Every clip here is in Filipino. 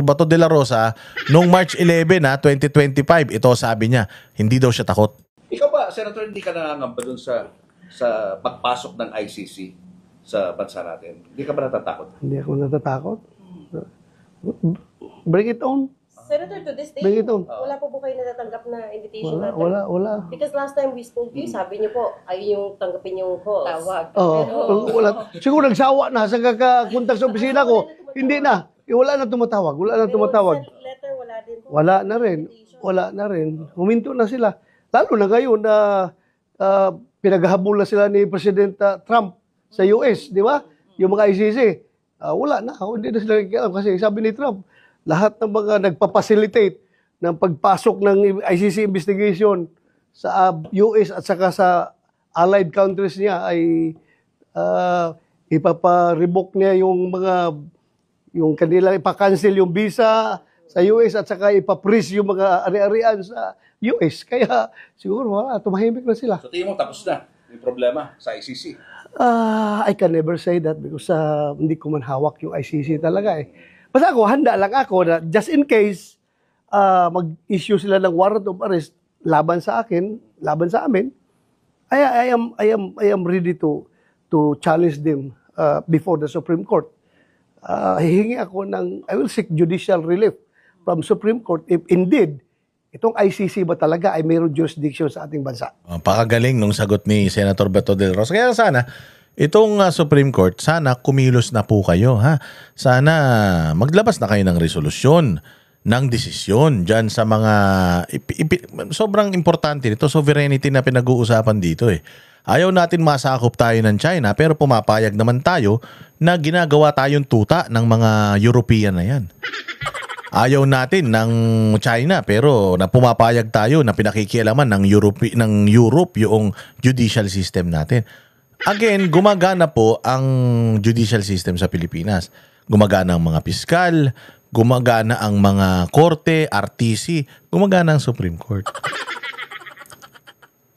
Bato de la Rosa noong March 11, 2025. Ito sabi niya, hindi daw siya takot. Ikaw ba, Senator, hindi ka nangangamba dun sa pagpasok ng ICC sa bansa natin? Hindi ka ba natatakot? Hindi ako natatakot. Bring it on. Senator, to this day, Bring it on. wala po kayo natatanggap na invitation natin? Wala. Because last time we spoke to you, sabi niyo po, ayaw yung tanggapin yung calls. Tawag. Wala. Siguro nagsawa na sa kakakontak sa opisina ko. Hindi na. Wala na tumatawag. Letter, wala din po. Wala na rin. Huminto na sila. Lalo na ngayon na pinaghahabol na sila ni President Trump sa US, di ba? Yung mga ICC. Wala na. Hindi na sila nakikialam kasi sabi ni Trump, lahat ng mga nagpapacilitate ng pagpasok ng ICC investigation sa US at saka sa allied countries niya ay ipapa-revoke niya yung kanila, ipa-cancel yung visa sa US at saka ipa-freeze yung mga ari-arian sa US. Kaya siguro wala, tumahimik na sila. So tingin mo tapos na yung problema sa ICC? I can never say that because hindi ko man hawak yung ICC talaga eh. Basta ako, handa lang ako na just in case mag-issue sila ng warrant of arrest laban sa akin, laban sa amin, I am ready to challenge them before the Supreme Court. Hihingi ako I will seek judicial relief from Supreme Court if indeed itong ICC ba talaga ay mayroong jurisdiction sa ating bansa. Pakagaling nung sagot ni Senator Bato de la Rosa. Kaya sana itong Supreme Court, sana kumilos na po kayo, ha? Sana maglabas na kayo ng resolusyon, ng desisyon dyan sa mga sobrang importante nito, sovereignty na pinag-uusapan dito eh. Ayaw natin masakop tayo ng China pero pumapayag naman tayo na ginagawa tayong tuta ng mga European na yan. Ayaw natin ng China pero na pumapayag tayo na pinakikialaman ng Europe yung judicial system natin. Again, gumagana po ang judicial system sa Pilipinas. Gumagana ang mga piskal, gumagana ang mga korte, RTC, gumagana ang Supreme Court.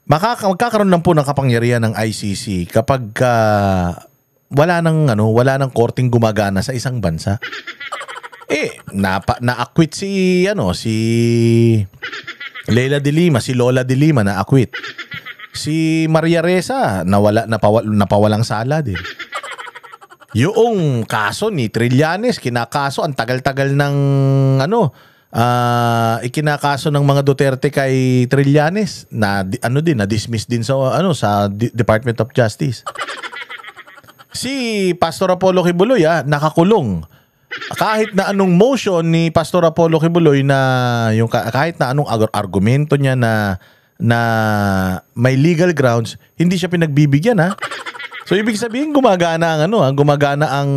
Magkakaroon lang po ng kapangyarihan ng ICC kapag wala nang korteng gumagana sa isang bansa. Na-acquit si Leila de Lima, si Lola de Lima na-acquit. Si Maria Ressa napawalang sala din. Yung kaso ni Trillanes, kinakaso ang tagal-tagal ng ikinakaso ng mga Duterte kay Trillanes na na-dismiss din sa Department of Justice. Si Pastor Apollo Kibuloy nakakulong. Kahit na anong motion ni Pastor Apollo Kibuloy kahit na anong argumento niya na may legal grounds, hindi siya pinagbibigyan, ha? So ibig sabihin gumagana ang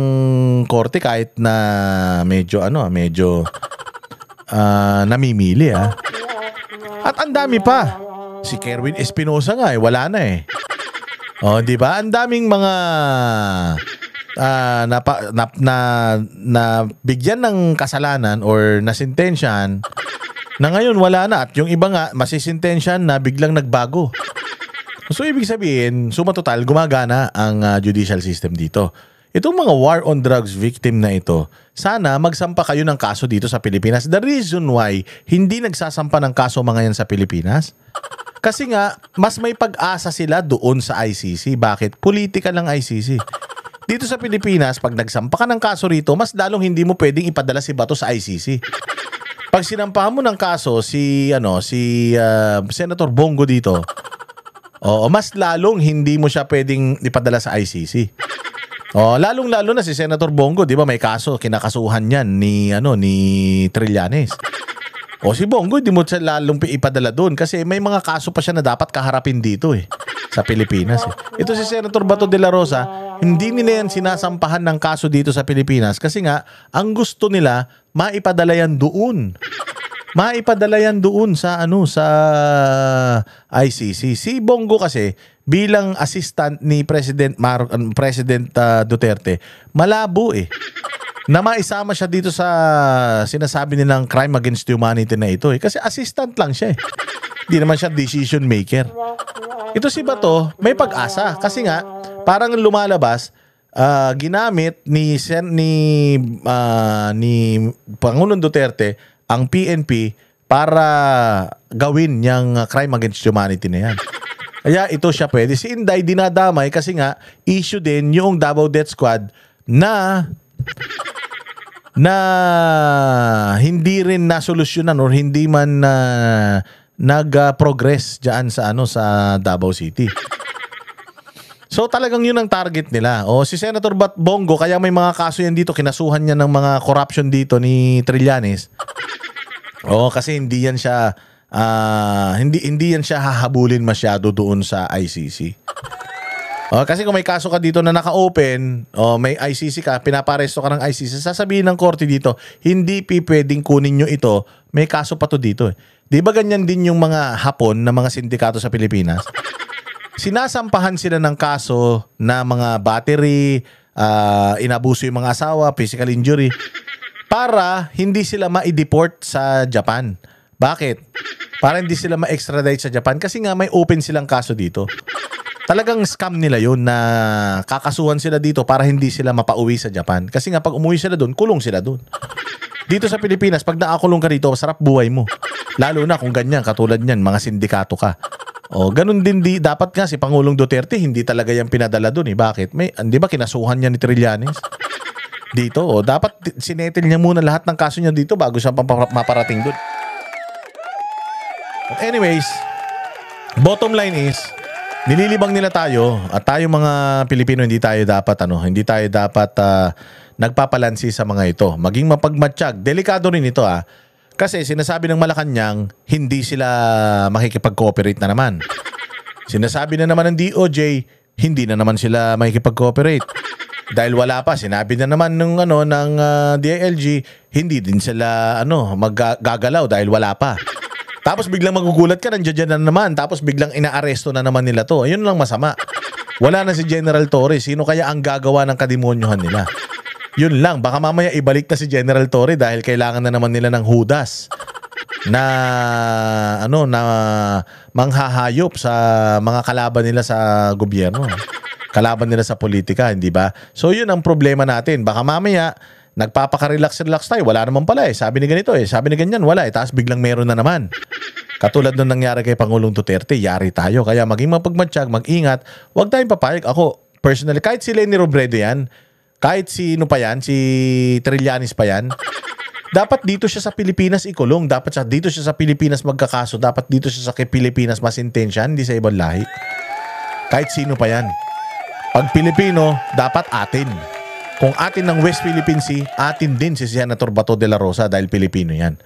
korte kahit na medyo namimili, ha? At ang dami pa. Si Kerwin Espinosa nga wala na eh. Oh, di ba? Ang daming mga na bigyan ng kasalanan or nasintensyahan na ngayon wala na, at yung iba nga masisintensyahan na biglang nagbago. So ibig sabihin, suma total, gumagana ang judicial system dito. Itong mga war on drugs victim na ito, sana magsampa kayo ng kaso dito sa Pilipinas. The reason why hindi nagsasampa ng kaso mga yan sa Pilipinas, kasi nga mas may pag-asa sila doon sa ICC. Bakit? Political ng ICC. Dito sa Pilipinas, pag nagsampa ka ng kaso rito, mas lalong hindi mo pwedeng ipadala si Bato sa ICC. Pag sinampahan mo ng kaso si Senator Bongo dito, mas lalong hindi mo siya pwedeng ipadala sa ICC. Lalong-lalo na si Senator Bongo, 'di ba, may kaso, kinakasuhan 'yan ni Trillanes. Si Bongo, hindi mo siya lalong ipadala doon kasi may mga kaso pa siya na dapat kaharapin dito sa Pilipinas. Ito si Senator Bato de la Rosa, hindi nila yan sinasampahan ng kaso dito sa Pilipinas kasi nga ang gusto nila maipadala yan doon. Maipadala yan doon sa ICC. Si Bongo kasi bilang assistant ni President Duterte, malabo na maisama siya dito sa sinasabi nilang crime against humanity na ito kasi assistant lang siya Hindi naman siya decision maker. Ito si Bato, may pag-asa kasi nga parang lumalabas ginamit ni Pangulong Duterte ang PNP para gawin yung crime against humanity na yan. Kaya ito siya pwede. Si Inday dinadamay kasi nga issue din yung Davao Death Squad na hindi rin nasolusyonan or hindi man nag-progress diyan sa sa Davao City. So talagang yun ang target nila. O si Senator Bongo, kaya may mga kaso yan dito, kinasuhan niya ng mga corruption dito ni Trillanes. Kasi hindi yan siya hindi yan siya hahabulin masyado doon sa ICC. Kasi kung may kaso ka dito na naka-open, may ICC ka, pinaparesto ka ng ICC, sasabihin ng korte dito, hindi pwedeng kunin nyo ito, may kaso pa to dito. Di ba ganyan din yung mga Hapon na mga sindikato sa Pilipinas? Sinasampahan sila ng kaso na mga battery, inabuso yung mga asawa, physical injury, para hindi sila ma-deport sa Japan. Bakit? Para hindi sila ma-extradite sa Japan kasi nga may open silang kaso dito. Talagang scam nila yun na kakasuhan sila dito para hindi sila mapauwi sa Japan. Kasi nga pag umuwi sila doon, kulong sila doon. Dito sa Pilipinas, pag nakakulong ka dito, sarap buhay mo. Lalo na kung ganyan, katulad niyan, mga sindikato ka. Ganun din dapat nga si Pangulong Duterte, hindi talaga yan pinadala doon. Bakit? Di ba kinasuhan niya ni Trillanes? Dito, dapat sinetil niya muna lahat ng kaso niya dito bago siya maparating doon. But anyways, bottom line is, nililibang nila tayo at tayo mga Pilipino hindi tayo dapat nagpapalansi sa mga ito. Maging mapagmatsyag. Delikado rin ito Kasi sinasabi ng Malacanang, hindi sila makikipag-cooperate na naman. Sinasabi na naman ng DOJ, hindi na naman sila makikipag-cooperate. Dahil wala pa, sinabi na naman ng DILG, hindi din sila maggagalaw dahil wala pa. Tapos biglang magugulat ka, nandiyan na naman. Tapos biglang inaaresto na naman nila to. Ayun lang masama. Wala na si General Torres. Sino kaya ang gagawa ng kadimonyohan nila? Yun lang. Baka mamaya ibalik na si General Torres dahil kailangan na naman nila ng hudas na manghahayop sa mga kalaban nila sa gobyerno. Kalaban nila sa politika, hindi ba? So yun ang problema natin. Baka mamaya nagpapaka-relax tayo. Wala naman pala Sabi ni ganito Sabi ni ganyan, wala Tapos biglang meron na naman. Katulad nung nangyari kay Pangulong Duterte, yari tayo. Kaya maging mapagmatsyag, mag-ingat. Huwag tayong papayag. Ako, personally, kahit si Leni Robredo yan, kahit sino pa yan, si Trillanes pa yan, dapat dito siya sa Pilipinas ikulong. Dapat dito siya sa Pilipinas magkakaso. Dapat dito siya sa Pilipinas masintensyan, hindi sa ibang lahi. Kahit sino pa yan. Pag Pilipino, dapat atin. Kung atin ng West Philippine Sea, atin din si Senator Bato de la Rosa dahil Pilipino yan.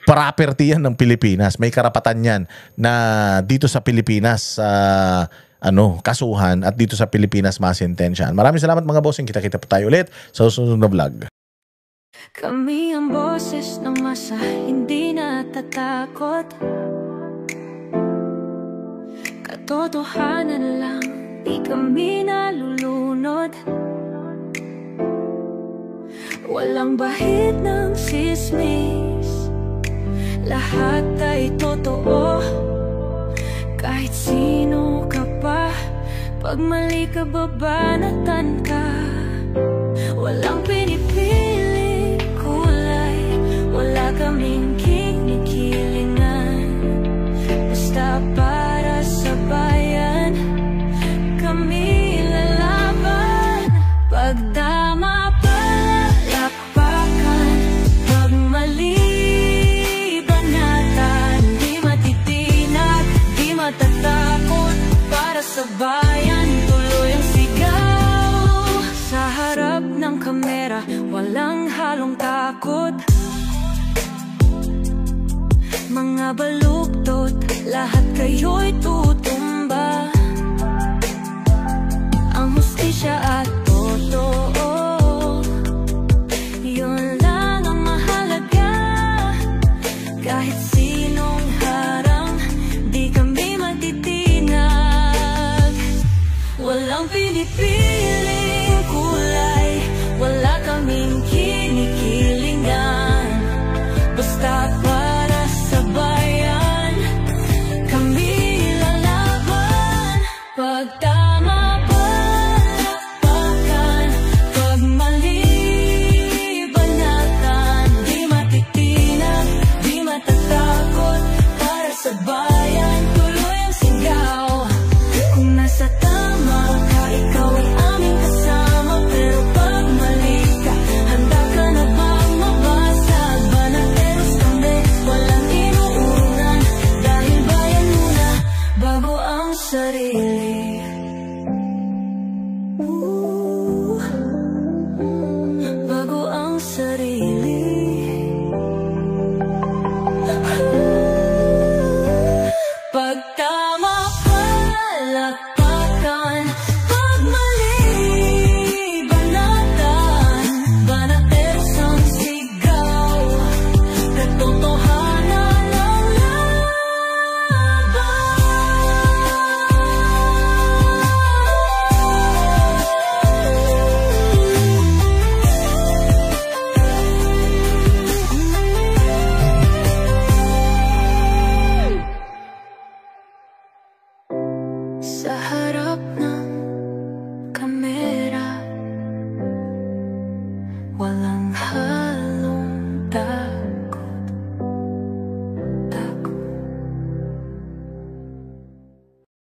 Property yan ng Pilipinas. May karapatan yan na dito sa Pilipinas kasuhan at dito sa Pilipinas masintensyan. Maraming salamat mga bossing. Kita-kita pa tayo ulit sa susunod na vlog. Kami ang boses ng masa, hindi natatakot. Katotohanan lang, di kami nalulunod. Walang bahid ng sismis, lahat ay totoo. Kahit sino ka pa, pag mali ka babanatan ka. Walang pinipili kulay, wala kaming kinikilingan. Basta para sa bayan, kami lalaban. Pagdama palakpakan, pag mali banatan. Di matitinag, di matatakot, para sa bayan tuloy ang sigaw. Sa harap ng kamera, walang halong takot. Mga baluktot, lahat kayo'y tutumba. Ang hustisya at